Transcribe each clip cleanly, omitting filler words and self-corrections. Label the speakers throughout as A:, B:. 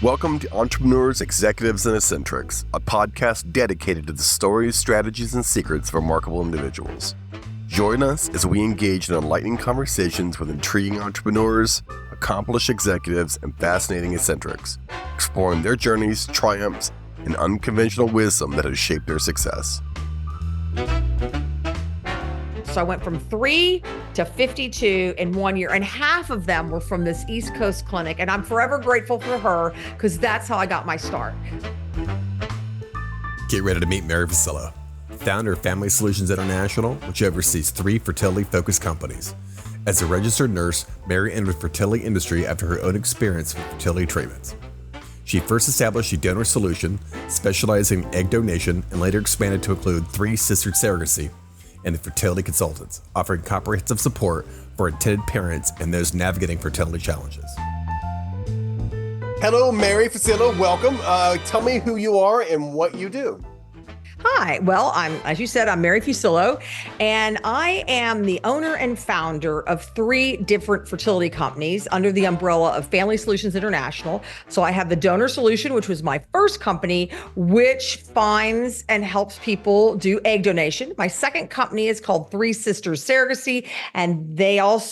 A: Welcome to Entrepreneurs, Executives, and Eccentrics, a podcast dedicated to the stories, strategies, and secrets of remarkable individuals. Join us as we engage in enlightening conversations with intriguing entrepreneurs, accomplished executives, and fascinating eccentrics, exploring their journeys, triumphs, and unconventional wisdom that has shaped their success.
B: So I went from 3 to 52 in 1 year, and half of them were from this East Coast clinic. And I'm forever grateful for her because that's how I got my start.
A: Get ready to meet Mary Fusillo, founder of Family Solutions International, which oversees 3 fertility-focused companies. As a registered nurse, Mary entered the fertility industry after her own experience with fertility treatments. She first established a donor solution, specializing in egg donation, and later expanded to include 3 Sisters Surrogacy and the Fertility Consultants, offering comprehensive support for intended parents and those navigating fertility challenges. Hello, Mary Fusillo. Welcome. Tell me who you are and what you do.
B: Hi. Well, as you said, I'm Mary Fusillo, and I am the owner and founder of 3 different fertility companies under the umbrella of Family Solutions International. So I have the Donor Solution, which was my first company, which finds and helps people do egg donation. My second company is called 3 Sisters Surrogacy, and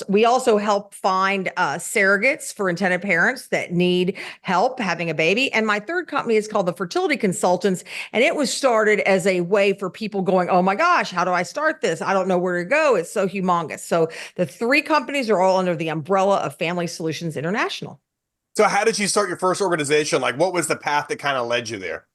B: we also help find surrogates for intended parents that need help having a baby. And my third company is called the Fertility Consultants, and it was started as a way for people going, oh my gosh, how do I start this? I don't know where to go. It's so humongous. So the 3 companies are all under the umbrella of Family Solutions International.
A: So how did you start your first organization? Like, what was the path that kind of led you there?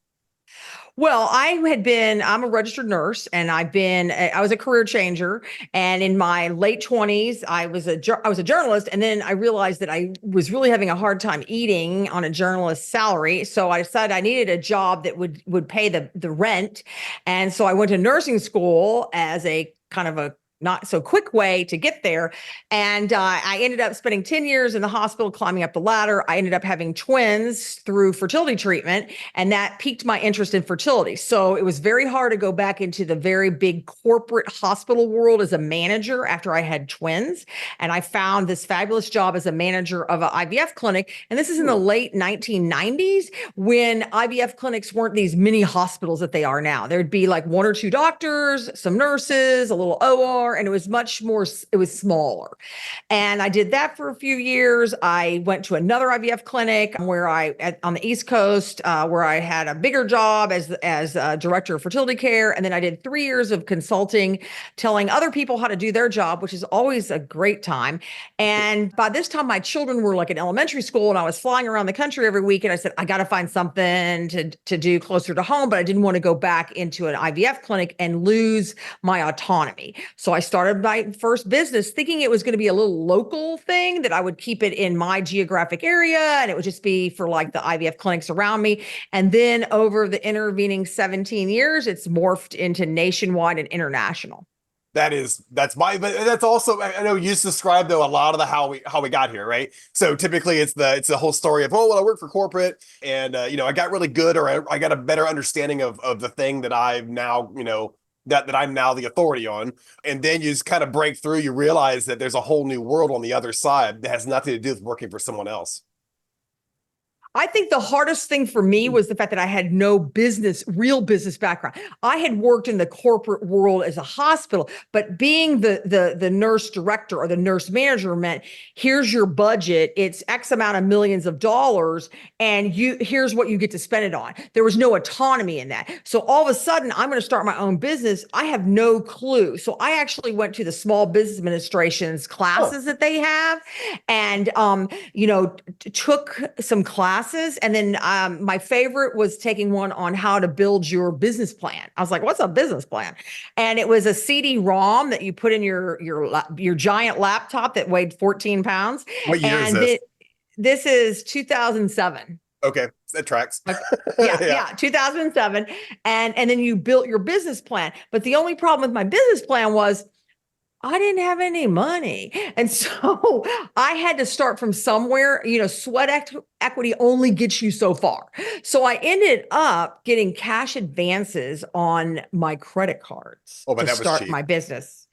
B: Well, I'm a registered nurse, and I was a career changer. And in my late 20s, I was a journalist. And then I realized that I was really having a hard time eating on a journalist's salary. So I decided I needed a job that would pay the rent. And so I went to nursing school as a kind of a not so quick way to get there. And I ended up spending 10 years in the hospital, climbing up the ladder. I ended up having twins through fertility treatment, and that piqued my interest in fertility. So it was very hard to go back into the very big corporate hospital world as a manager after I had twins. And I found this fabulous job as a manager of an IVF clinic. And this is in the late 1990s when IVF clinics weren't these mini hospitals that they are now. There'd be like 1 or 2 doctors, some nurses, a little OR, and it was smaller. And I did that for a few years. I went to another IVF clinic on the East Coast, where I had a bigger job as a director of fertility care. And then I did 3 years of consulting, telling other people how to do their job, which is always a great time. And by this time, my children were like in elementary school, and I was flying around the country every week. And I said, I got to find something to do closer to home, but I didn't want to go back into an IVF clinic and lose my autonomy. So I started my first business thinking it was going to be a little local thing, that I would keep it in my geographic area and it would just be for like the IVF clinics around me. And then over the intervening 17 years, it's morphed into nationwide and international.
A: But that's also, I know you just described though a lot of the how we got here, right? So typically it's the whole story of, oh, well, I work for corporate and I got really good, or I got a better understanding of the thing that I've now, that I'm now the authority on. And then you just kind of break through, you realize that there's a whole new world on the other side that has nothing to do with working for someone else.
B: I think the hardest thing for me was the fact that I had no real business background. I had worked in the corporate world as a hospital, but being the nurse director or the nurse manager meant, here's your budget. It's X amount of millions of dollars, and here's what you get to spend it on. There was no autonomy in that. So all of a sudden, I'm going to start my own business. I have no clue. So I actually went to the Small Business Administration's classes that they have, and took some classes. And then my favorite was taking one on how to build your business plan. I was like, what's a business plan? And it was a CD-ROM that you put in your giant laptop that weighed 14 pounds.
A: What year is this?
B: This is 2007.
A: Okay, that tracks.
B: Yeah, 2007. And then you built your business plan. But the only problem with my business plan was I didn't have any money. And so I had to start from somewhere. Sweat equity only gets you so far. So I ended up getting cash advances on my credit cards to start my business.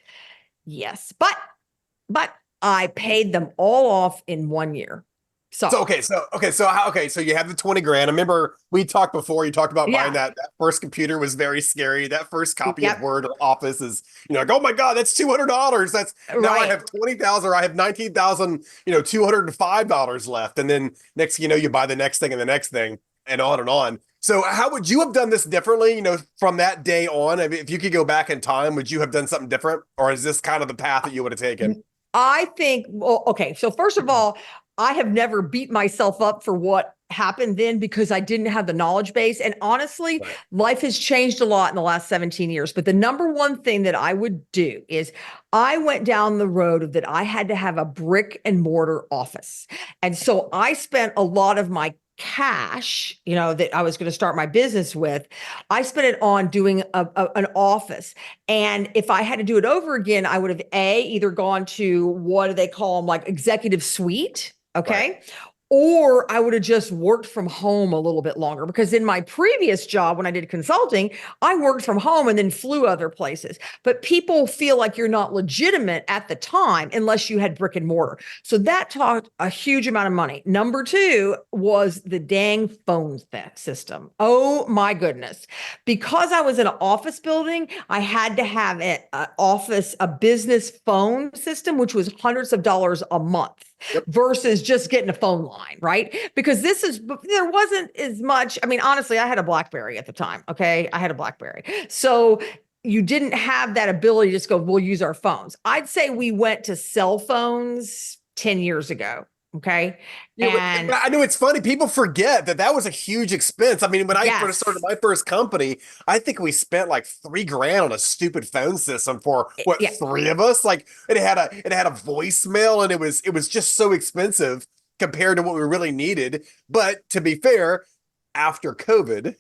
B: Yes. But I paid them all off in 1 year. So
A: So you have the 20 grand. I remember we talked before, you talked about buying
B: yeah,
A: that first computer was very scary. That first copy of
B: yep,
A: Word or Office is, like, oh my God, that's $200. That's now I
B: right.
A: have 20,000 or I have 19,000, $205 left. And then next, you buy the next thing and the next thing and on and on. So how would you have done this differently, from that day on? I mean, if you could go back in time, would you have done something different? Or is this kind of the path that you would have taken?
B: I think, well, okay. So first of all, I have never beat myself up for what happened then because I didn't have the knowledge base. And honestly,
A: Right.
B: life has changed a lot in the last 17 years. But the number one thing that I would do is I went down the road of that I had to have a brick and mortar office. And so I spent a lot of my cash, that I was going to start my business with. I spent it on doing an office. And if I had to do it over again, I would have either gone to, what do they call them, like executive suite.
A: Right.
B: Okay. Or I would have just worked from home a little bit longer because in my previous job, when I did consulting, I worked from home and then flew other places. But people feel like you're not legitimate at the time unless you had brick and mortar. So that taught a huge amount of money. Number two was the dang phone system. Oh my goodness. Because I was in an office building, I had to have a business phone system, which was hundreds of dollars a month
A: Yep.
B: versus just getting a phone line, right? Because there wasn't as much. I mean, honestly, I had a BlackBerry at the time. Okay. I had a BlackBerry. So you didn't have that ability to just go, we'll use our phones. I'd say we went to cell phones 10 years ago. Okay.
A: Yeah, but
B: And
A: I know it's funny. People forget that was a huge expense. I mean, when I first started
B: yes,
A: my first company, I think we spent like 3 grand on a stupid phone system for what,
B: yeah.
A: three of us. Like it had a voicemail, and it was just so expensive compared to what we really needed. But to be fair, after COVID,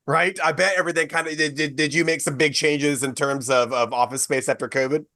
A: right? I bet everything kind of did you make some big changes in terms of office space after COVID?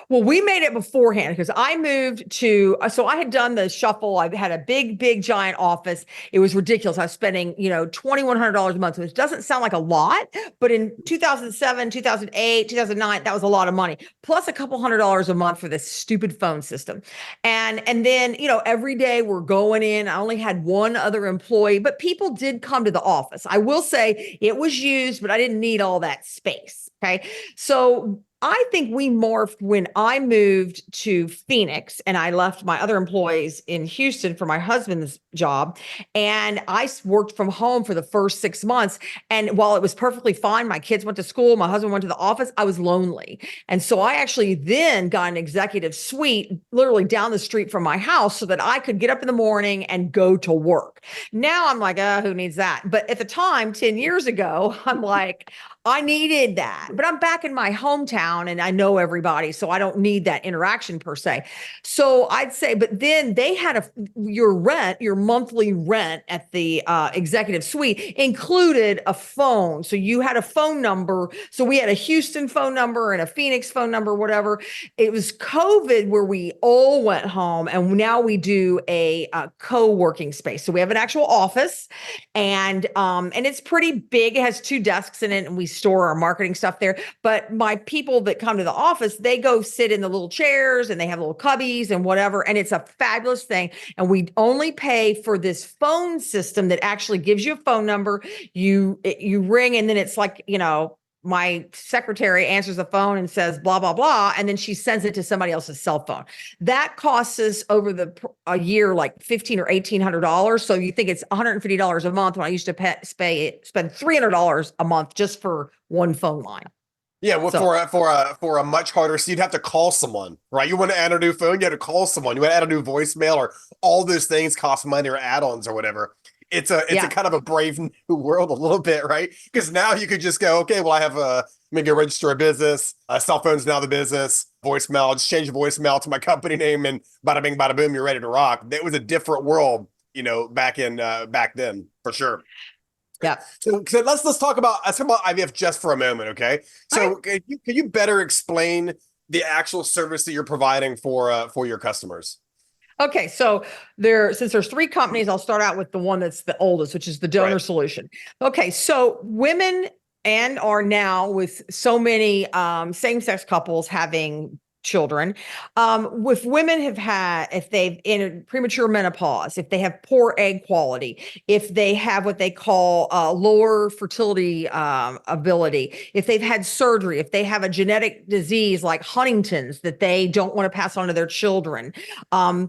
B: Well, we made it beforehand because I moved to, so I had done the shuffle. I had a big, giant office. It was ridiculous. I was spending, $2,100 a month, which doesn't sound like a lot, but in 2007, 2008, 2009, that was a lot of money, plus a couple $100 a month for this stupid phone system. And then, every day we're going in. I only had one other employee, but people did come to the office. I will say it was used, but I didn't need all that space. Okay. So I think we morphed when I moved to Phoenix and I left my other employees in Houston for my husband's job. And I worked from home for the first 6 months. And while it was perfectly fine, my kids went to school, my husband went to the office, I was lonely. And so I actually then got an executive suite literally down the street from my house so that I could get up in the morning and go to work. Now I'm like, who needs that? But at the time, 10 years ago, I'm like, I needed that, but I'm back in my hometown and I know everybody, so I don't need that interaction per se. So I'd say, but then they had your monthly rent at the executive suite included a phone. So you had a phone number. So we had a Houston phone number and a Phoenix phone number, whatever. It was COVID where we all went home, and now we do a co-working space. So we have an actual office, and it's pretty big. It has 2 desks in it, and we store our marketing stuff there. But my people that come to the office, they go sit in the little chairs and they have little cubbies and whatever. And it's a fabulous thing. And we only pay for this phone system that actually gives you a phone number. You ring, and then it's like, my secretary answers the phone and says blah blah blah, and then she sends it to somebody else's cell phone. That costs us over a year like $1,500 or $1,800. So you think it's $150 a month when I used to spend $300 a month just for one phone line.
A: Yeah, well,
B: So
A: for a much harder, so you'd have to call someone, right? You want to add a new phone, you have to call someone. You want to add a new voicemail, or all those things cost money, or add-ons or whatever. It's a
B: yeah,
A: kind of a brave new world a little bit, right? Because now you could just go, okay, well, I have maybe a register a business, cell phone's now the business, voicemail, just change the voicemail to my company name, and bada bing, bada boom, you're ready to rock. That was a different world, back then, for sure.
B: yeah.
A: So let's talk about IVF just for a moment, okay?
B: Okay.
A: So can you better explain the actual service that you're providing for your customers?
B: Okay, so since there's 3 companies, I'll start out with the one that's the oldest, which is the donor
A: Right.
B: solution. Okay, so women and are now with so many same-sex couples having children. If women have had, if they've entered premature menopause, if they have poor egg quality, if they have what they call lower fertility ability, if they've had surgery, if they have a genetic disease like Huntington's that they don't want to pass on to their children,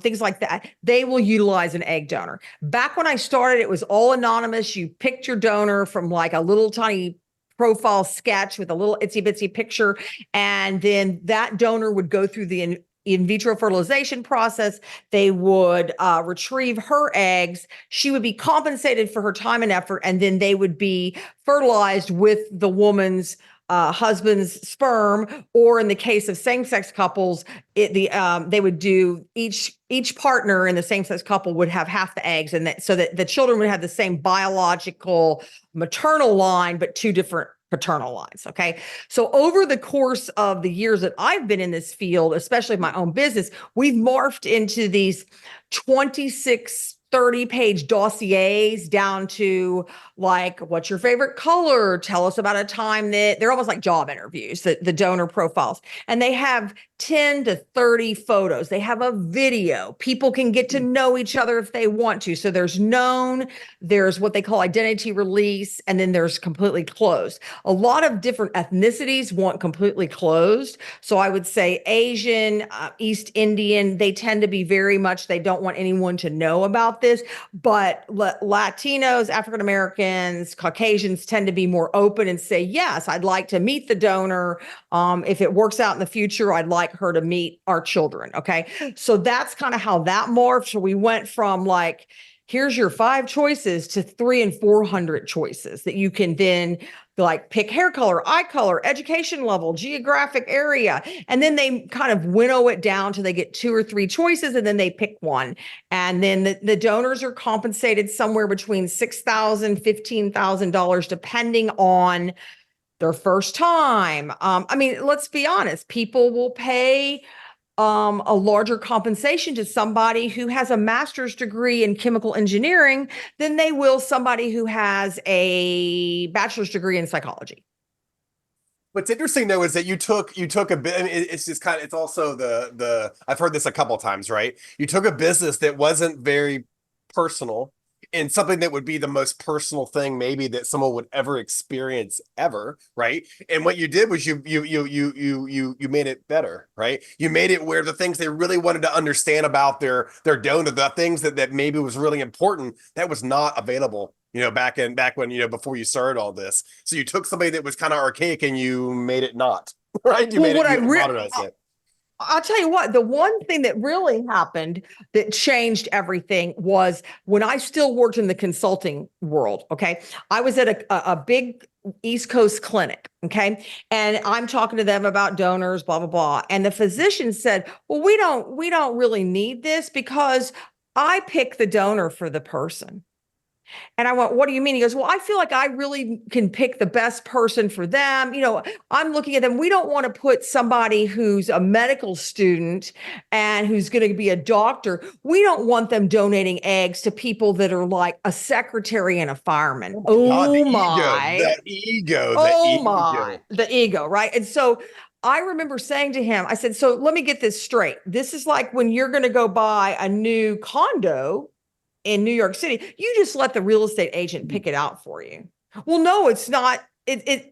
B: things like that, they will utilize an egg donor. Back when I started, it was all anonymous. You picked your donor from like a little tiny profile sketch with a little itsy bitsy picture. And then that donor would go through the in vitro fertilization process. They would retrieve her eggs. She would be compensated for her time and effort. And then they would be fertilized with the woman's husband's sperm, or in the case of same-sex couples, they would do each partner in the same-sex couple would have half the eggs, and so that the children would have the same biological maternal line, but two different paternal lines. Okay. So over the course of the years that I've been in this field, especially my own business, we've morphed into these 26 30-page dossiers down to like, what's your favorite color? Tell us about a time that they're almost like job interviews, the donor profiles. And they have 10 to 30 photos. They have a video. People can get to know each other if they want to. So there's known, there's what they call identity release, and then there's completely closed. A lot of different ethnicities want completely closed. So I would say Asian, East Indian, they tend to be very much, they don't want anyone to know about this, but Latinos, African Americans, Caucasians tend to be more open and say, yes, I'd like to meet the donor. If it works out in the future, I'd like her to meet our children. Okay. So that's kind of how that morphed. So we went from like, here's your 5 choices to 300 and 400 choices that you can then like pick hair color, eye color, education level, geographic area. And then they kind of winnow it down till they get 2 or 3 choices, and then they pick one. And then the donors are compensated somewhere between $6,000, $15,000, depending on their first time. I mean, let's be honest, people will pay a larger compensation to somebody who has a master's degree in chemical engineering than they will somebody who has a bachelor's degree in psychology.
C: What's interesting though is that you took a bit. I mean, it's just kind of, it's also the I've heard this a couple times, right? You took a business that wasn't very personal and something that would be the most personal thing maybe that someone would ever experience ever, right? And what you did was you made it better, right? You made it where the things they really wanted to understand about their donor, the things that maybe was really important, that was not available, back when, before you started all this. So you took somebody that was kind of archaic and you made it not, right? You modernized it.
B: I'll tell you what, the one thing that really happened that changed everything was when I still worked in the consulting world. Okay. I was at a big East Coast clinic. Okay. And I'm talking to them about donors, blah, blah, blah. And the physician said, well, we don't really need this because I pick the donor for the person. And I went, what do you mean? He goes, well, I feel like I really can pick the best person for them. I'm looking at them. We don't want to put somebody who's a medical student and who's going to be a doctor. We don't want them donating eggs to people that are like a secretary and a fireman.
C: The
B: ego, right? And so I remember saying to him, I said, so let me get this straight. This is like when you're going to go buy a new condo in New York City, you just let the real estate agent pick it out for you. Well, no, it's not.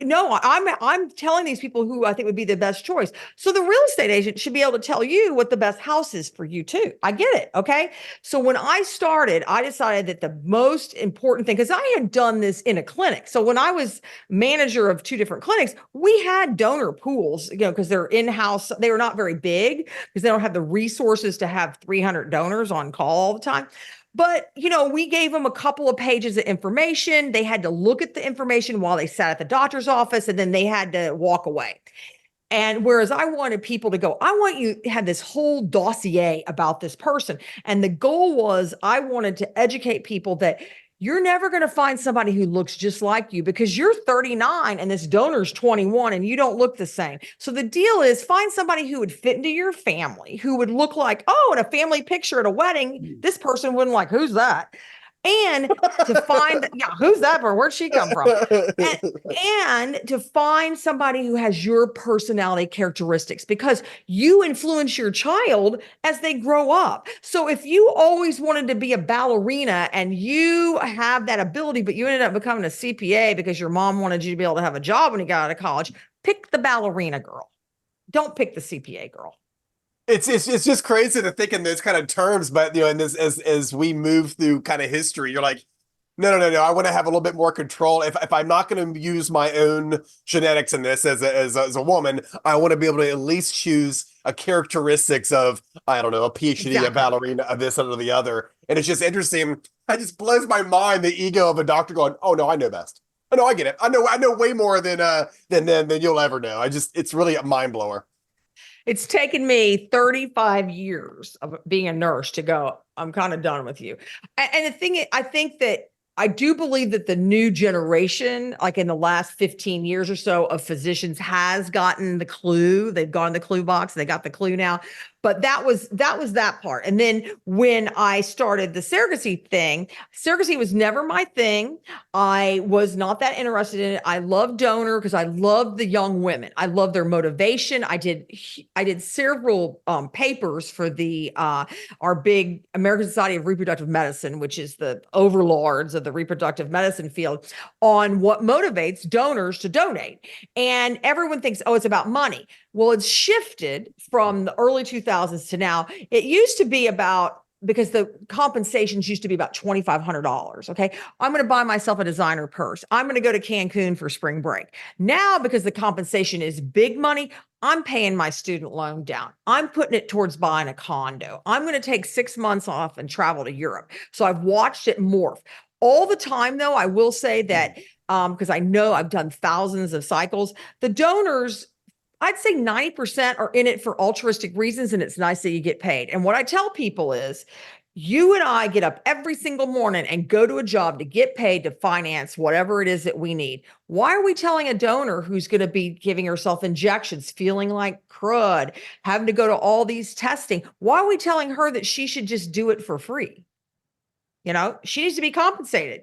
B: No, I'm telling these people who I think would be the best choice. So the real estate agent should be able to tell you what the best house is for you too. I get it. Okay. So when I started, I decided that the most important thing, because I had done this in a clinic. So when I was manager of 2 different clinics, we had donor pools, because they're in-house. They were not very big because they don't have the resources to have 300 donors on call all the time. But, we gave them a couple of pages of information. They had to look at the information while they sat at the doctor's office, and then they had to walk away. And whereas I wanted people to go, I want you to have this whole dossier about this person. And the goal was I wanted to educate people that you're never going to find somebody who looks just like you because you're 39 and this donor's 21 and you don't look the same. So the deal is find somebody who would fit into your family, who would look like, in a family picture at a wedding, this person wouldn't like, who's that? And to find, yeah, who's that person? Where'd she come from? And to find somebody who has your personality characteristics, because you influence your child as they grow up. So if you always wanted to be a ballerina and you have that ability, but you ended up becoming a CPA because your mom wanted you to be able to have a job when you got out of college, pick the ballerina girl. Don't pick the CPA girl.
C: It's just crazy to think in those kind of terms, but and this as we move through kind of history, you're like, no. I want to have a little bit more control. If I'm not going to use my own genetics in this as a woman, I want to be able to at least choose a characteristics of, I don't know, a PhD,
B: Exactly.
C: a ballerina, of this or the other. And it's just interesting. It just blows my mind, the ego of a doctor going, oh no, I know best. Oh no, I get it. I know way more than you'll ever know. It's really a mind blower.
B: It's taken me 35 years of being a nurse to go, I'm kind of done with you. And the thing is, I think that I do believe that the new generation, like in the last 15 years or so, of physicians has gotten the clue. They've gone the clue box. They got the clue now. But that was that part. And then when I started the surrogacy thing, surrogacy was never my thing. I was not that interested in it. I love donor because I love the young women. I love their motivation. I did several papers for the our big American Society of Reproductive Medicine, which is the overlords of the reproductive medicine field, on what motivates donors to donate. And everyone thinks, oh, it's about money. Well, it's shifted from the early 2000s to now. It used to be about, because the compensations used to be about $2,500. Okay. I'm going to buy myself a designer purse. I'm going to go to Cancun for spring break. Now, because the compensation is big money, I'm paying my student loan down. I'm putting it towards buying a condo. I'm going to take 6 months off and travel to Europe. So I've watched it morph. All the time, though, I will say that, because I know I've done thousands of cycles, the donors, I'd say 90% are in it for altruistic reasons, and it's nice that you get paid. And what I tell people is, you and I get up every single morning and go to a job to get paid to finance whatever it is that we need. Why are we telling a donor who's going to be giving herself injections, feeling like crud, having to go to all these testing? Why are we telling her that she should just do it for free? She needs to be compensated.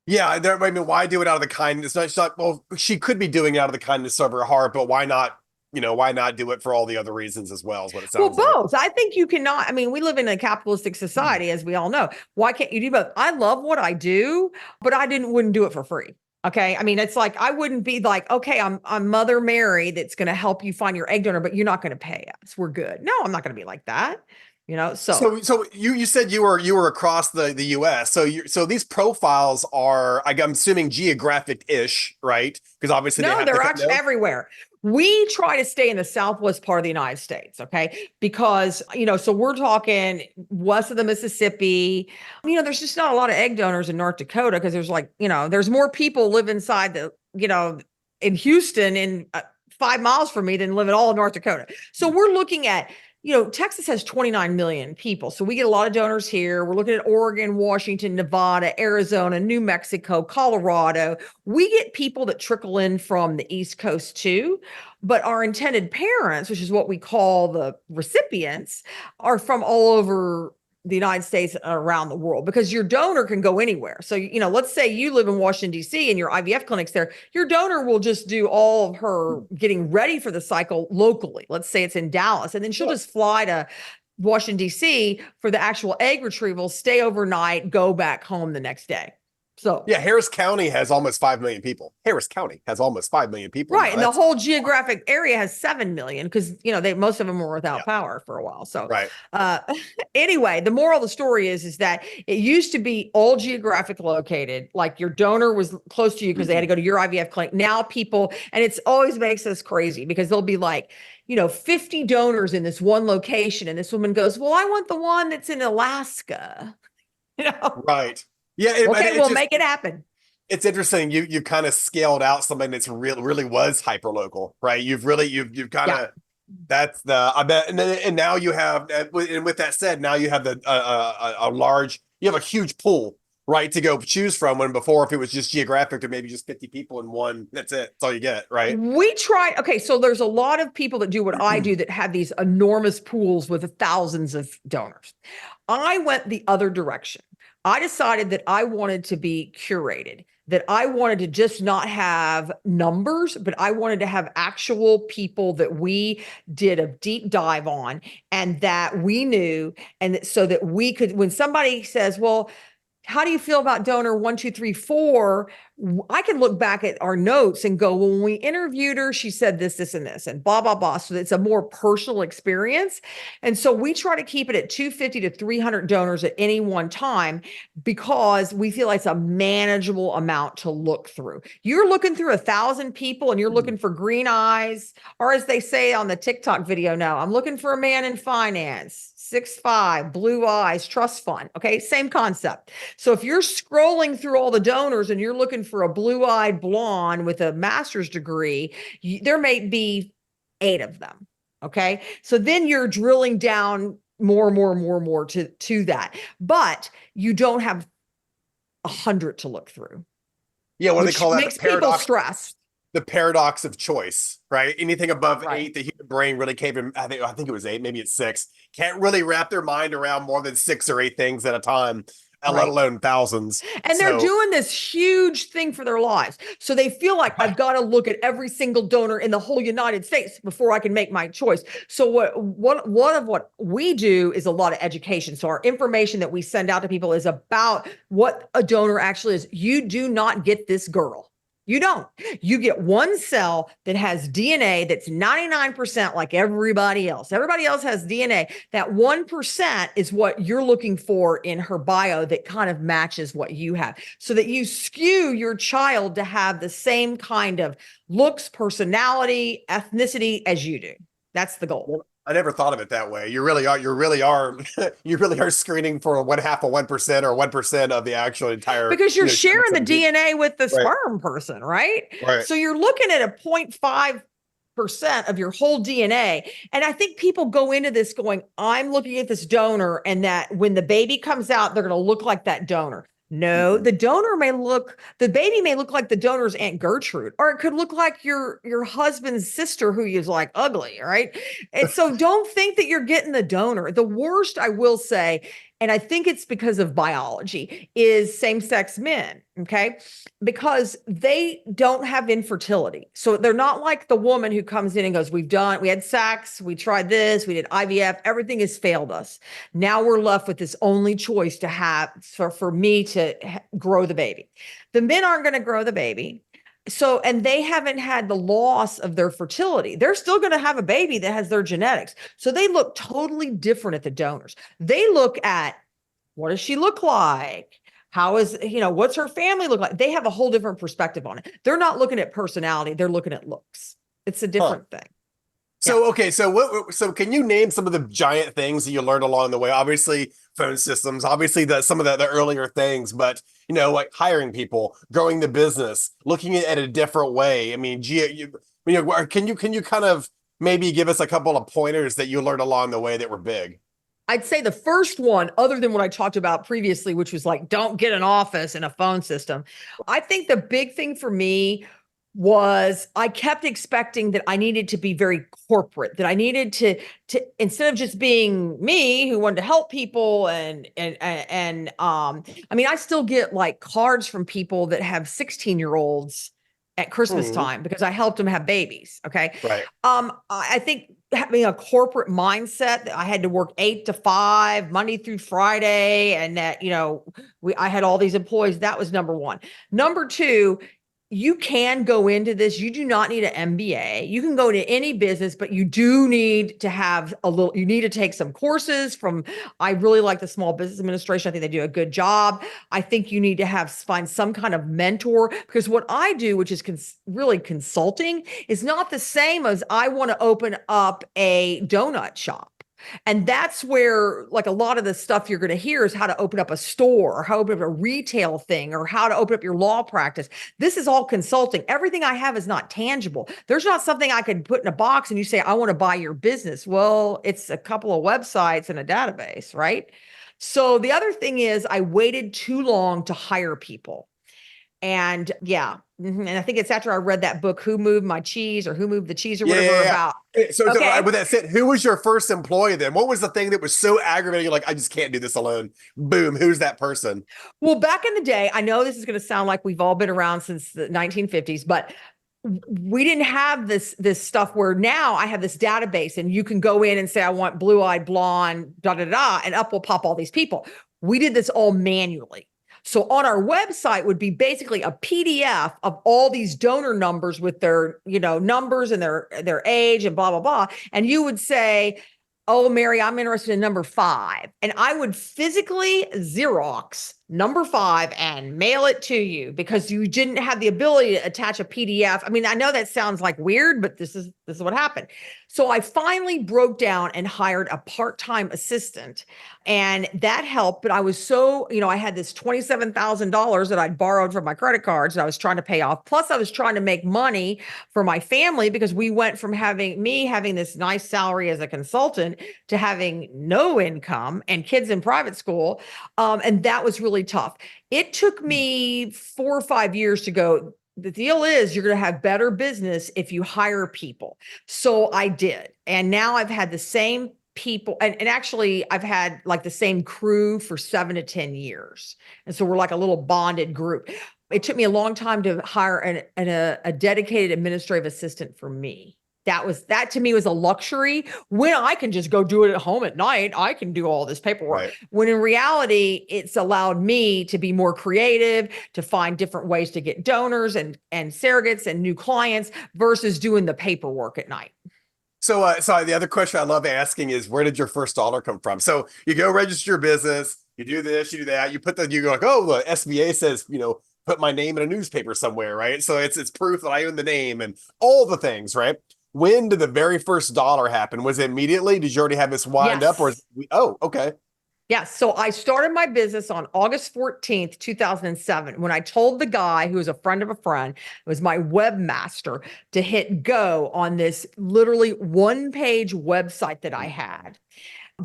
C: Yeah, I mean, why do it out of the kindness? It's not, well, she could be doing it out of the kindness of her heart, but why not? Why not do it for all the other reasons as well? Is what it sounds like.
B: Well, both. I think you cannot. I mean, we live in a capitalistic society, as we all know. Why can't you do both? I love what I do, but wouldn't do it for free. Okay. I mean, it's like, I wouldn't be like, okay, I'm Mother Mary that's going to help you find your egg donor, but you're not going to pay us. We're good. No, I'm not going to be like that.
C: So you said you were across the US. So these profiles are, I'm assuming, geographic-ish, right? Because obviously
B: they're actually everywhere. We try to stay in the southwest part of the United States, okay? Because, so we're talking west of the Mississippi. There's just not a lot of egg donors in North Dakota because there's there's more people live inside in Houston in 5 miles from me than live in all of North Dakota. So we're looking at, Texas has 29 million people. So we get a lot of donors here. We're looking at Oregon, Washington, Nevada, Arizona, New Mexico, Colorado. We get people that trickle in from the East Coast too. But our intended parents, which is what we call the recipients, are from all over the United States and around the world, because your donor can go anywhere. So, let's say you live in Washington, D.C. and your IVF clinic's there. Your donor will just do all of her getting ready for the cycle locally. Let's say it's in Dallas, and then she'll just fly to Washington, D.C. for the actual egg retrieval, stay overnight, go back home the next day. So
C: yeah, Harris County has almost 5 million people. Harris County has almost 5 million people.
B: Right. And the whole geographic area has 7 million because, most of them were without power for a while. So,
C: right.
B: Anyway, the moral of the story is that it used to be all geographic located, like your donor was close to you because they had to go to your IVF clinic. Now people, and it's always makes us crazy because they'll be like, 50 donors in this one location. And this woman goes, well, I want the one that's in Alaska.
C: Right. Yeah.
B: Okay, we'll make it happen.
C: It's interesting. You kind of scaled out something that's really was hyper local, right? You've kind of, that's the, I bet. And now you have, and with that said, now you have you have a huge pool, right, to go choose from, when before, if it was just geographic, or maybe just 50 people in one, that's it. That's all you get, right?
B: We try. Okay. So there's a lot of people that do what I do that have these enormous pools with thousands of donors. I went the other direction. I decided that I wanted to be curated, that I wanted to just not have numbers, but I wanted to have actual people that we did a deep dive on and that we knew. And so that we could, when somebody says, well, how do you feel about donor 1, 2, 3, 4? I can look back at our notes and go, well, when we interviewed her, she said this, this, and this, and blah, blah, blah. So it's a more personal experience. And so we try to keep it at 250 to 300 donors at any one time because we feel like it's a manageable amount to look through. You're looking through 1,000 people and you're looking for green eyes, or as they say on the TikTok video now, I'm looking for a man in finance, 6'5", blue eyes, trust fund. Okay, same concept. So if you're scrolling through all the donors and you're looking for a blue-eyed blonde with a master's degree, there may be 8 of them. Okay, so then you're drilling down more to that, but you don't have 100 to look through.
C: Yeah, what do they
B: which
C: call that?
B: makes people stressed.
C: The paradox of choice, right? Anything above
B: Right.
C: 8, the human brain really can't. I think it was 8, maybe it's 6. Can't really wrap their mind around more than 6 or 8 things at a time, let
B: Right.
C: alone thousands.
B: And they're doing this huge thing for their lives. So they feel like I've got to look at every single donor in the whole United States before I can make my choice. So what we do is a lot of education. So our information that we send out to people is about what a donor actually is. You do not get this girl. You don't. You get one cell that has DNA that's 99% like everybody else. Everybody else has DNA. That 1% is what you're looking for in her bio that kind of matches what you have, so that you skew your child to have the same kind of looks, personality, ethnicity as you do. That's the goal.
C: I never thought of it that way. You really are screening for 1/2 of 1% or 1% of the actual entire.
B: Because you're sharing the DNA with the
C: Right.
B: sperm person, right?
C: Right.
B: So you're looking at a 0.5% of your whole DNA. And I think people go into this going, I'm looking at this donor, and that when the baby comes out, they're going to look like that donor. No, the baby may look like the donor's Aunt Gertrude, or it could look like your husband's sister who is like ugly, right? And so don't think that you're getting the donor. The worst, I will say, and I think it's because of biology, is same-sex men, okay? Because they don't have infertility. So they're not like the woman who comes in and goes, we had sex, we tried this, we did IVF, everything has failed us. Now we're left with this only choice to have for me to grow the baby. The men aren't going to grow the baby. So, and they haven't had the loss of their fertility. They're still going to have a baby that has their genetics. So they look totally different at the donors. They look at, what does she look like? What's her family look like? They have a whole different perspective on it. They're not looking at personality. They're looking at looks. It's a different thing.
C: So, okay. So can you name some of the giant things that you learned along the way? Obviously phone systems, obviously some of the earlier things, but like hiring people, growing the business, looking at it a different way. I mean, can you kind of maybe give us a couple of pointers that you learned along the way that were big?
B: I'd say the first one, other than what I talked about previously, which was like, don't get an office and a phone system. I think the big thing for me was I kept expecting that I needed to be very corporate, that I needed to instead of just being me who wanted to help people I mean, I still get like cards from people that have 16-year-olds at Christmas time because I helped them have babies. Okay.
C: Right.
B: I think having a corporate mindset that I had to work 8 to 5, Monday through Friday, and that, I had all these employees. That was number one. Number two, you can go into this. You do not need an MBA. You can go into any business, but you do need to have you need to take some courses I really like the Small Business Administration. I think they do a good job. I think you need to find some kind of mentor, because what I do, which is really consulting, is not the same as I want to open up a donut shop. And that's where, like, a lot of the stuff you're going to hear is how to open up a store, or how to open up a retail thing, or how to open up your law practice. This is all consulting. Everything I have is not tangible. There's not something I could put in a box and you say, I want to buy your business. Well, it's a couple of websites and a database, right? So the other thing is I waited too long to hire people. And yeah. And I think it's after I read that book, Who Moved My Cheese or Who Moved the Cheese or
C: Yeah,
B: whatever
C: yeah, yeah.
B: about.
C: So,
B: Okay.
C: with that said, who was your first employee then? What was the thing that was so aggravating? You're like, I just can't do this alone. Boom. Who's that person?
B: Well, back in the day, I know this is going to sound like we've all been around since the 1950s, but we didn't have this stuff where now I have this database and you can go in and say, I want blue-eyed blonde, da da da, and up will pop all these people. We did this all manually. So on our website would be basically a PDF of all these donor numbers with their, numbers and their age and blah, blah, blah. And you would say, oh, Mary, I'm interested in number 5. And I would physically Xerox number 5 and mail it to you because you didn't have the ability to attach a PDF. I mean, I know that sounds like weird, but this is what happened. So I finally broke down and hired a part-time assistant, and that helped. But I was so, I had this $27,000 that I'd borrowed from my credit cards that I was trying to pay off. Plus I was trying to make money for my family because we went from having this nice salary as a consultant to having no income and kids in private school. And that was really tough. It took me 4 or 5 years to go. The deal is you're going to have better business if you hire people. So I did. And now I've had the same people. And actually I've had like the same crew for 7 to 10 years. And so we're like a little bonded group. It took me a long time to hire a dedicated administrative assistant for me. That to me was a luxury when I can just go do it at home at night. I can do all this paperwork.
C: Right.
B: When in reality, it's allowed me to be more creative, to find different ways to get donors and surrogates and new clients versus doing the paperwork at night.
C: So, the other question I love asking is, where did your first dollar come from? So you go register your business, you do this, you do that, you go like, oh, the SBA says, put my name in a newspaper somewhere, right? So it's proof that I own the name and all the things, right? When did the very first dollar happen? Was it immediately? Did you already have this wind up, or okay.
B: Yes. So I started my business on August 14th, 2007, when I told the guy who was a friend of a friend, who was my webmaster, to hit go on this literally 1-page website that I had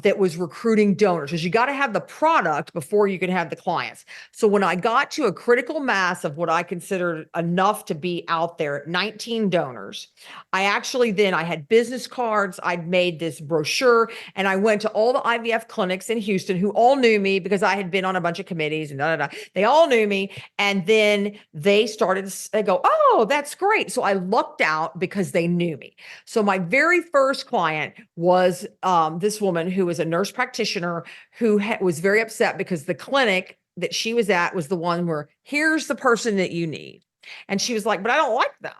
B: that was recruiting donors, because you got to have the product before you can have the clients. So when I got to a critical mass of what I considered enough to be out there, 19 donors, I had business cards, I'd made this brochure, and I went to all the IVF clinics in Houston who all knew me because I had been on a bunch of committees and They all knew me. And then they go, oh, that's great. So I lucked out because they knew me. So my very first client was this woman who was a nurse practitioner who was very upset because the clinic that she was at was the one where, here's the person that you need. And she was like, but I don't like them.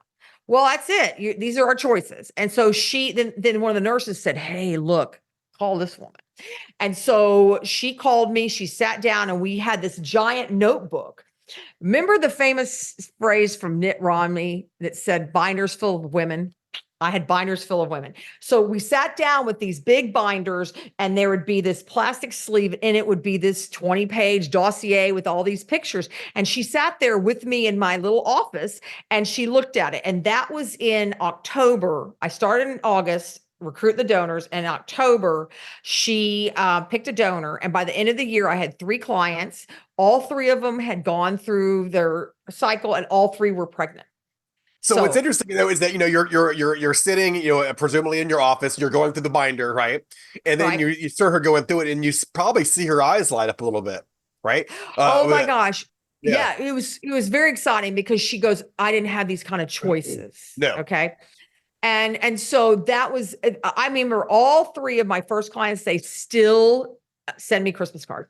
B: Well, that's it. These are our choices. And so then one of the nurses said, hey, look, call this woman. And so she called me, she sat down, and we had this giant notebook. Remember the famous phrase from Mitt Romney that said, binders full of women? I had binders full of women. So we sat down with these big binders, and there would be this plastic sleeve, and it would be this 20-page dossier with all these pictures. And she sat there with me in my little office, and she looked at it. And that was in October. I started in August, recruit the donors. And in October, she picked a donor. And by the end of the year, I had 3 clients. All 3 of them had gone through their cycle, and all 3 were pregnant.
C: So what's interesting though is that you're sitting presumably in your office, you're going through the binder, right? And then
B: Right.
C: you saw her going through it, and you probably see her eyes light up a little bit, right?
B: Oh my gosh.
C: Yeah.
B: Yeah, it was very exciting because she goes, I didn't have these kind of choices.
C: No.
B: Okay. And so that was, I remember all 3 of my first clients, they still send me Christmas cards.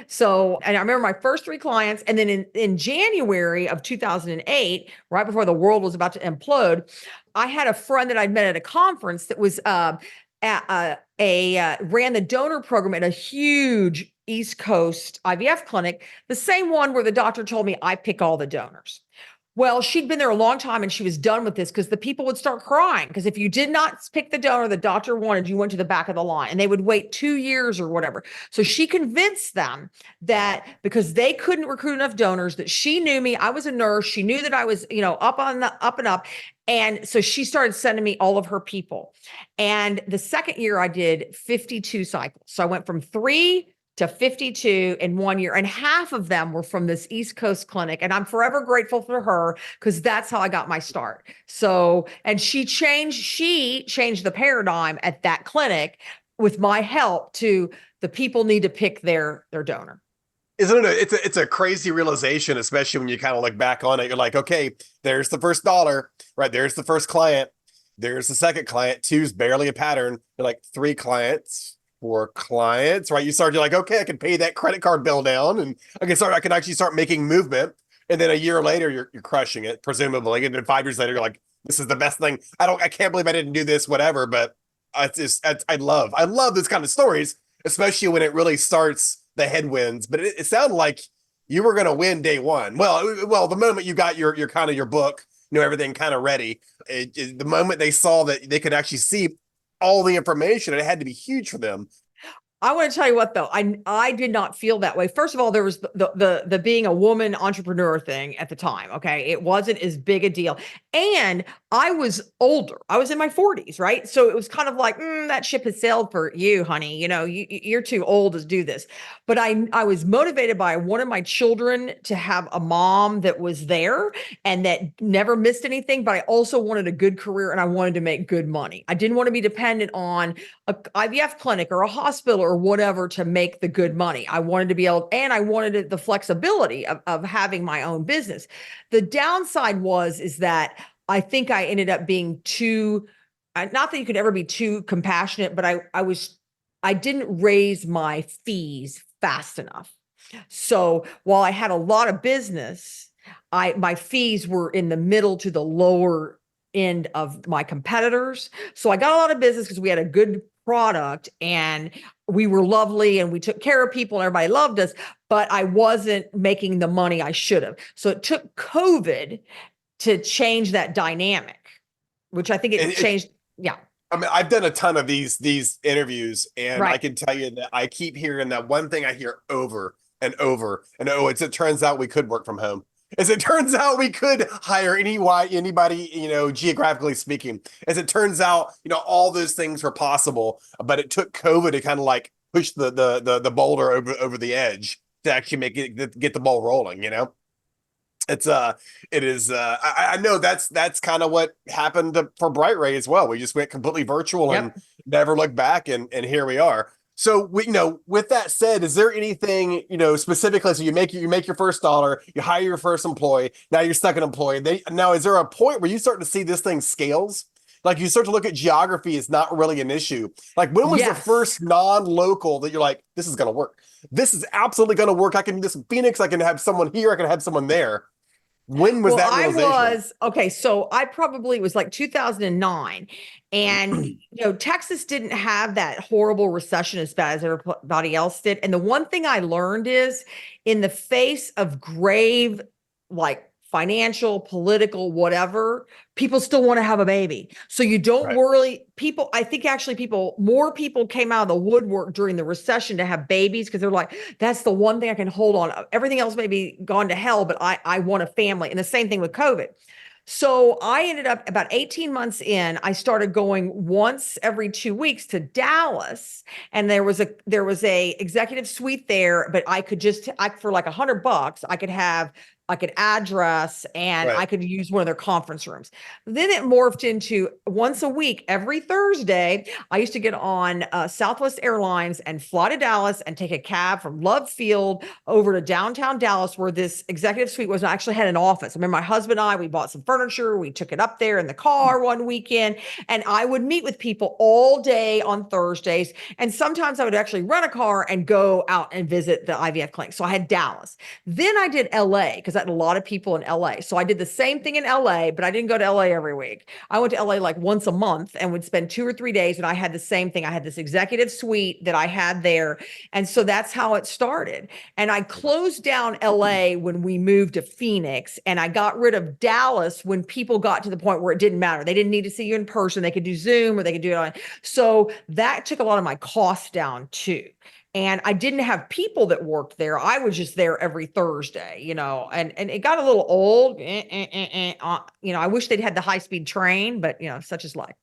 B: So, and I remember my first 3 clients. And then in January of 2008, right before the world was about to implode, I had a friend that I'd met at a conference that was ran the donor program at a huge East Coast IVF clinic, the same one where the doctor told me I pick all the donors. Well, she'd been there a long time, and she was done with this because the people would start crying. Because if you did not pick the donor the doctor wanted, you went to the back of the line, and they would wait 2 years or whatever. So she convinced them that because they couldn't recruit enough donors, that she knew me. I was a nurse. She knew that I was, up and up. And so she started sending me all of her people. And the second year I did 52 cycles. So I went from 3 to 52 in 1 year. And half of them were from this East Coast clinic. And I'm forever grateful for her because that's how I got my start. So, and she changed the paradigm at that clinic with my help to the people need to pick their donor.
C: Isn't it? It's a crazy realization, especially when you kind of look back on it. You're like, okay, there's the first dollar, right? There's the first client. There's the second client. Two's barely a pattern. You're like 3 clients, 4 clients, right? You're like, okay, I can pay that credit card bill down, and I can actually start making movement. And then a year later, you're crushing it, presumably. And then 5 years later, you're like, this is the best thing. I can't believe I didn't do this, whatever. But I love this kind of stories, especially when it really starts the headwinds. But it sounded like you were going to win day one. Well, the moment you got your kind of your book, everything kind of ready, the moment they saw that they could actually see all the information, it had to be huge for them.
B: I want to tell you what, though, I did not feel that way. First of all, there was the being a woman entrepreneur thing at the time. Okay, it wasn't as big a deal, and I was older. I was in my 40s, right? So it was kind of like that ship has sailed for you, honey. You're too old to do this. But I was motivated by one of my children to have a mom that was there and that never missed anything. But I also wanted a good career and I wanted to make good money. I didn't want to be dependent on a IVF clinic or a hospital or whatever to make the good money. I wanted to be able, and I wanted the flexibility of having my own business. The downside is that I think I ended up being too, not that you could ever be too compassionate, but I didn't raise my fees fast enough. So while I had a lot of business, my fees were in the middle to the lower end of my competitors. So I got a lot of business because we had a good product and we were lovely and we took care of people and everybody loved us, but I wasn't making the money I should have. So it took COVID to change that dynamic, which I think it changed. Yeah.
C: I mean, I've done a ton of these interviews, and
B: Right.
C: I can tell you that I keep hearing that one thing I hear over and over. And it turns out we could work from home. As it turns out, we could hire anybody, geographically speaking. As it turns out, all those things were possible, but it took COVID to kind of like push the boulder over the edge to actually get the ball rolling. I know that's kind of what happened for Bright Ray as well. We just went completely virtual and never looked back, and here we are. So with that said, is there anything, specifically, so you make your first dollar, you hire your first employee, now you're second employee. Now, is there a point where you start to see this thing scales? Like you start to look at geography is not really an issue. Like when was the first non-local that you're like, this is going to work? This is absolutely going to work. I can do this in Phoenix. I can have someone here. I can have someone there. When was that realization?
B: So I probably was like 2009, and Texas didn't have that horrible recession as bad as everybody else did. And the one thing I learned is, in the face of grave, like financial, political, whatever, people still want to have a baby. So you don't worry. I think actually more people came out of the woodwork during the recession to have babies because they're like, that's the one thing I can hold on. Everything else may be gone to hell, but I want a family. And the same thing with COVID. So I ended up about 18 months in, I started going once every 2 weeks to Dallas, and there was a executive suite there, but I could for like $100, I could address and I could use one of their conference rooms. Then it morphed into once a week, every Thursday, I used to get on Southwest Airlines and fly to Dallas and take a cab from Love Field over to downtown Dallas, where this executive suite was. I actually had an office. I remember my husband and I, we bought some furniture. We took it up there in the car one weekend, and I would meet with people all day on Thursdays. And sometimes I would actually rent a car and go out and visit the IVF clinic. So I had Dallas. Then I did LA because I had a lot of people in LA. So I did the same thing in LA, but I didn't go to LA every week. I went to LA like once a month and would spend 2 or 3 days. And I had the same thing. I had this executive suite that I had there. And so that's how it started. And I closed down LA when we moved to Phoenix, and I got rid of Dallas when people got to the point where it didn't matter. They didn't need to see you in person. They could do Zoom or they could do it on. So that took a lot of my costs down too. And I didn't have people that worked there. I was just there every Thursday, and it got a little old. I wish they'd had the high-speed train, but such is life.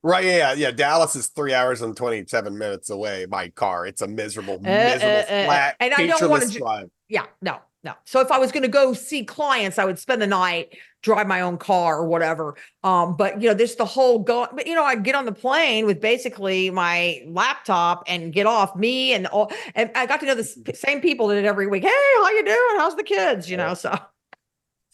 C: Right, yeah. Dallas is 3 hours and 27 minutes away by car. It's a miserable, flat,
B: And I don't want
C: featureless
B: to,
C: drive.
B: yeah, no, no. So if I was going to go see clients, I would spend the night, drive my own car or whatever. But this the whole go, but I'd get on the plane with basically my laptop and get off me and all, and I got to know the same people that did every week. Hey, how you doing? How's the kids? So.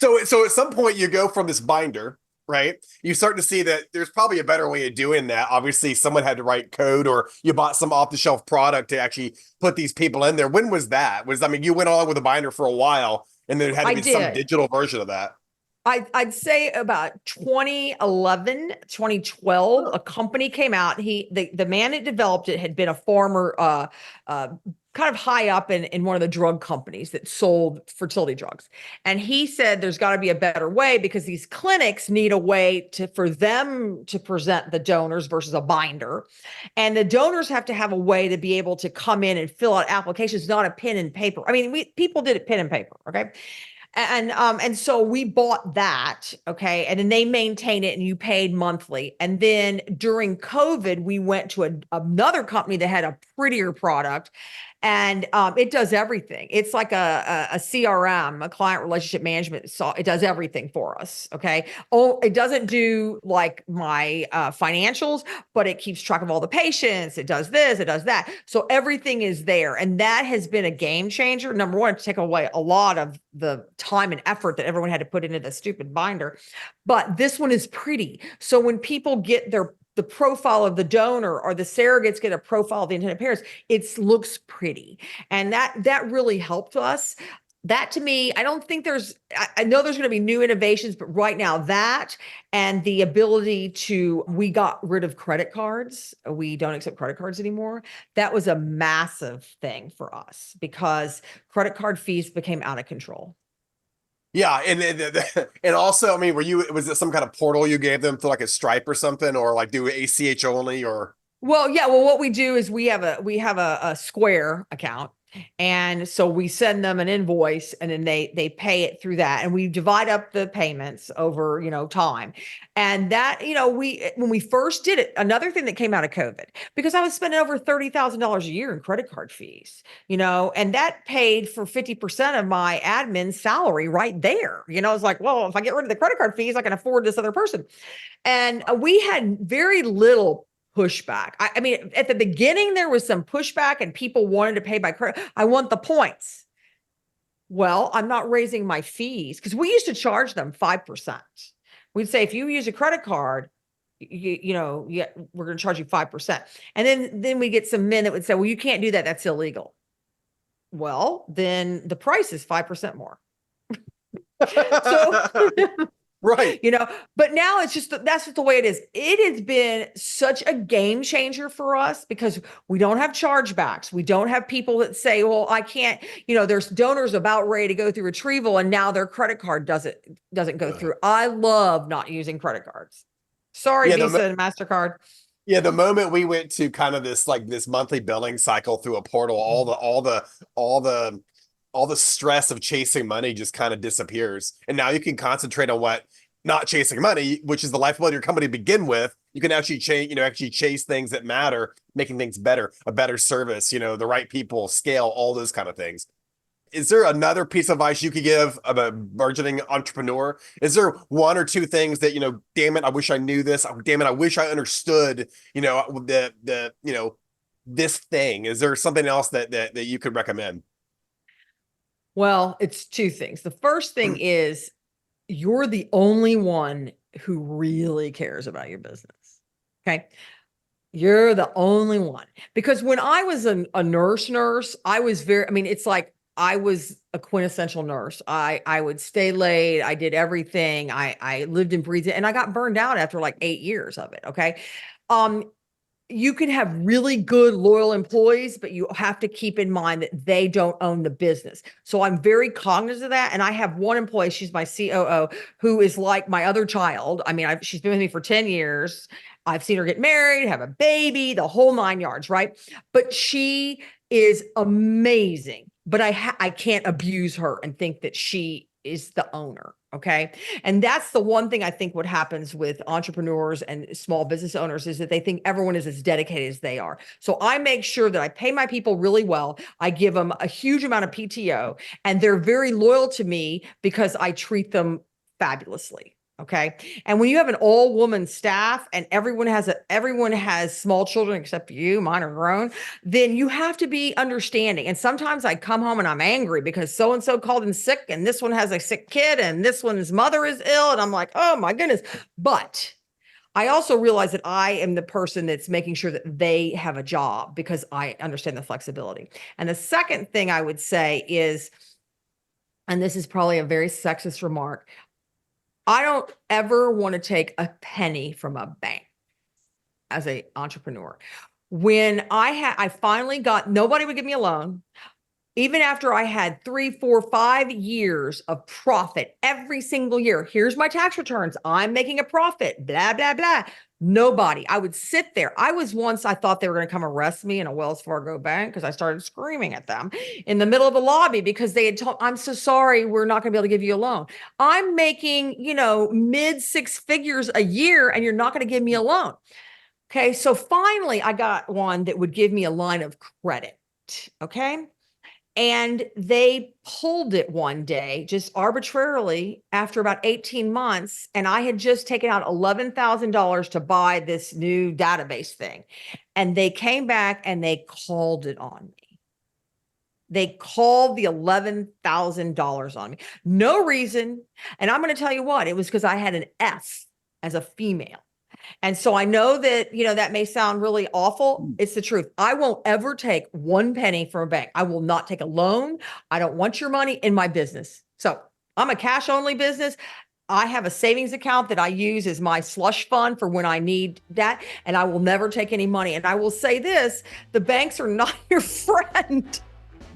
C: So at some point you go from this binder, right? You start to see that there's probably a better way of doing that. Obviously, someone had to write code, or you bought some off-the-shelf product to actually put these people in there. When was that? You went on with a binder for a while, and there had to
B: I
C: be some
B: did.
C: digital version of that.
B: I'd say about 2011, 2012, a company came out. The man that developed it had been a former kind of high up in one of the drug companies that sold fertility drugs. And he said there's got to be a better way, because these clinics need a way for them to present the donors versus a binder. And the donors have to have a way to be able to come in and fill out applications, not a pen and paper. I mean, people did it pen and paper, okay? And so we bought that, okay, and then they maintain it, and you paid monthly. And then during COVID, we went to another company that had a prettier product, and it does everything. It's like a CRM, a client relationship management. So it does everything for us, okay. Oh, it doesn't do like my financials, but it keeps track of all the patients. It does this, it does that. So everything is there, and that has been a game changer. Number one, to take away a lot of the time and effort that everyone had to put into the stupid binder. But this one is pretty. So when people get the profile of the donor, or the surrogates get a profile of the intended parents, it looks pretty. And that really helped us. That, to me, I don't think I know there's going to be new innovations, but right now that, and the ability we got rid of credit cards. We don't accept credit cards anymore. That was a massive thing for us, because credit card fees became out of control.
C: Yeah, and also, I mean, was it some kind of portal you gave them for like a Stripe or something, or like do ACH only, or?
B: Well, yeah. Well, what we do is we have a Square account, and so we send them an invoice, and then they pay it through that, and we divide up the payments over time. And that when we first did it, another thing that came out of COVID, because I was spending over $30,000 a year in credit card fees, and that paid for 50% of my admin salary right there. It's like, well, if I get rid of the credit card fees, I can afford this other person. And we had very little pushback. I mean, at the beginning, there was some pushback, and people wanted to pay by credit. I want the points. Well, I'm not raising my fees, because we used to charge them 5%. We'd say, if you use a credit card, yeah, we're going to charge you 5%. And then we get some men that would say, well, you can't do that. That's illegal. Well, then the price is 5% more. So
C: Right.
B: But now that's just the way it is. It has been such a game changer for us, because we don't have chargebacks. We don't have people that say, well, I can't, there's donors about ready to go through retrieval, and now their credit card doesn't go through. I love not using credit cards. Sorry, Visa and MasterCard.
C: Yeah, the moment we went to kind of this monthly billing cycle through a portal, all the stress of chasing money just kind of disappears. And now you can concentrate on not chasing money, which is the lifeblood of your company to begin with. You can actually chase things that matter, making things better, a better service, the right people, scale, all those kind of things. Is there another piece of advice you could give of a burgeoning entrepreneur? Is there one or two things that, damn it, I wish I knew this. Oh, damn it, I wish I understood, this thing. Is there something else that you could recommend?
B: Well, it's two things. The first thing is, you're the only one who really cares about your business. Okay. You're the only one. Because when I was a nurse, I was it's like I was a quintessential nurse. I would stay late. I did everything. I lived and breathed it, and I got burned out after like 8 years of it. Okay. You can have really good, loyal employees, but you have to keep in mind that they don't own the business. So I'm very cognizant of that. And I have one employee, she's my COO, who is like my other child. I mean, she's been with me for 10 years. I've seen her get married, have a baby, the whole 9 yards, right? But she is amazing. But I can't abuse her and think that she is the owner. Okay. And that's the one thing I think what happens with entrepreneurs and small business owners is that they think everyone is as dedicated as they are. So I make sure that I pay my people really well. I give them a huge amount of PTO, and they're very loyal to me because I treat them fabulously. Okay. And when you have an all woman staff and everyone has small children except you, mine are grown, then you have to be understanding. And sometimes I come home and I'm angry because so-and-so called in sick and this one has a sick kid and this one's mother is ill. And I'm like, oh my goodness. But I also realize that I am the person that's making sure that they have a job because I understand the flexibility. And the second thing I would say is, and this is probably a very sexist remark, I don't ever want to take a penny from a bank as an entrepreneur. When I finally got, nobody would give me a loan. Even after I had 3, 4, 5 years of profit every single year, here's my tax returns. I'm making a profit, blah, blah, blah. Nobody. I would sit there. I thought they were going to come arrest me in a Wells Fargo bank because I started screaming at them in the middle of the lobby because they had told, I'm so sorry, we're not going to be able to give you a loan. I'm making, mid 6 figures a year and you're not going to give me a loan. Okay. So finally I got one that would give me a line of credit. Okay. And they pulled it one day, just arbitrarily after about 18 months. And I had just taken out $11,000 to buy this new database thing. And they came back and they called it on me. They called the $11,000 on me. No reason. And I'm going to tell you what, it was because I had an F as a female. And so I know that, that may sound really awful. It's the truth. I won't ever take one penny from a bank. I will not take a loan. I don't want your money in my business. So I'm a cash only business. I have a savings account that I use as my slush fund for when I need that. And I will never take any money. And I will say this, the banks are not your friend.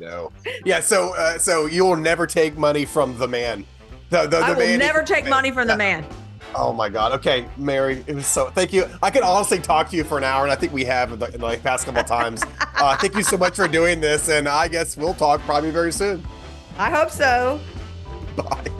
C: No. Yeah. So you'll never take money from the man. I
B: will never take money from the man.
C: Oh my God. Okay, Mary, thank you. I could honestly talk to you for an hour, and I think we have in the past couple of times. Thank you so much for doing this, and I guess we'll talk probably very soon.
B: I hope so.
C: Bye.